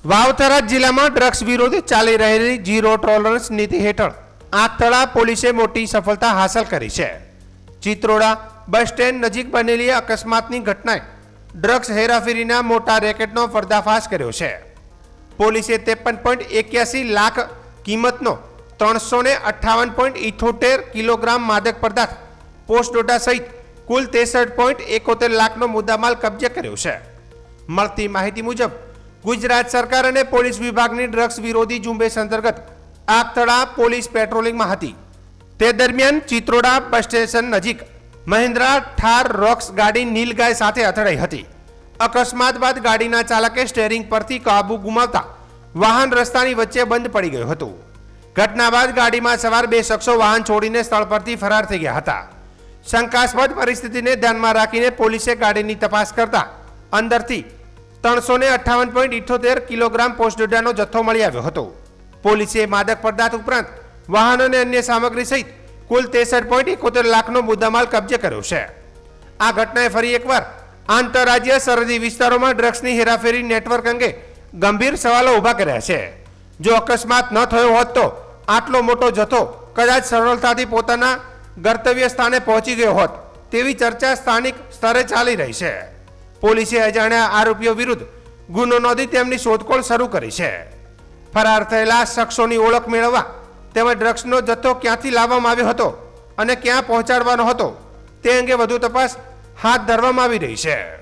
વાવથરા જિલ્લામાં ડ્રગ્સ વિરોધી ચાલી રહેલી ઝીરો ટોલરન્સ નીતિ હેઠળ આખતળા પોલીસે મોટી સફળતા હાંસલ કરી છે। ચિત્રોડા બસ સ્ટેન્ડ નજીક બનેલી અકસ્માતની ઘટનાએ ડ્રગ્સ હેરાફેરીના મોટા રેકેટનો પર્દાફાશ કર્યો છે। પોલીસે 53.81 લાખ કિંમતનો 358.78 કિલોગ્રામ માદક પદાર્થ પોસ્ટ ડોટા સહિત કુલ 63.71 લાખનો મુદ્દામાલ કબજે કર્યો છે। મળતી માહિતી મુજબ ગુજરાત સરકાર અને પોલીસ વિભાગની ડ્રગ્સ વિરોધી ઝુંબેશ અંતર્ગત આખતળા પોલીસ પેટ્રોલિંગમાં હતી। તે દરમિયાન ચિત્રોડા બસ સ્ટેશન નજીક મહિન્દ્રા ઠાર રોક્સ ગાડી નીલગાય સાથે અથડાઈ હતી। અકસ્માત બાદ ગાડીના ચાલકે સ્ટીયરિંગ પરથી કાબુ ગુમાવતા વાહન રસ્તાની વચ્ચે બંધ પડી ગયું હતું। ઘટના બાદ ગાડીમાં સવાર બે શખ્સો વાહન છોડીને સ્થળ પરથી ફરાર થઈ ગયા હતા। શંકાસ્પદ પરિસ્થિતિને ધ્યાનમાં રાખીને પોલીસે ગાડીની તપાસ કરતા અંદરથી 358.78 કિલોગ્રામ પોસ્ટડોડાનો જથ્થો મળી આવ્યો હતો। પોલીસે માદક પદાર્થ ઉપરાંત વાહન અને અન્ય સામગ્રી સહિત કુલ 63.71 લાખનો મુદ્દામાલ કબજે કર્યો છે। આ ઘટનાએ ફરી એકવાર આંતરરાજ્ય સરહદી વિસ્તારોમાં ડ્રગ્સની હેરાફેરી નેટવર્ક અંગે ગંભીર સવાલો ઊભા કર્યા છે। જો અકસ્માત ન થયો હોત તો આટલો મોટો જથ્થો કદાચ સરળતાથી પોતાના ગંતવ્ય સ્થાને પહોંચી ગયો હોત તેવી ચર્ચા સ્થાનિક સ્તરે ચાલી રહી છે। પોલીસે અજાણ્યા આરોપીઓ વિરુદ્ધ ગુનો નોંધી તેમની શોધખોળ શરૂ કરી છે। ફરાર થયેલા શખ્સોની ઓળખ મેળવવા તેમજ ડ્રગ્સનો જથ્થો ક્યાંથી લાવવામાં આવ્યો હતો અને ક્યાં પહોંચાડવાનો હતો તે અંગે વધુ તપાસ હાથ ધરવામાં આવી રહી છે।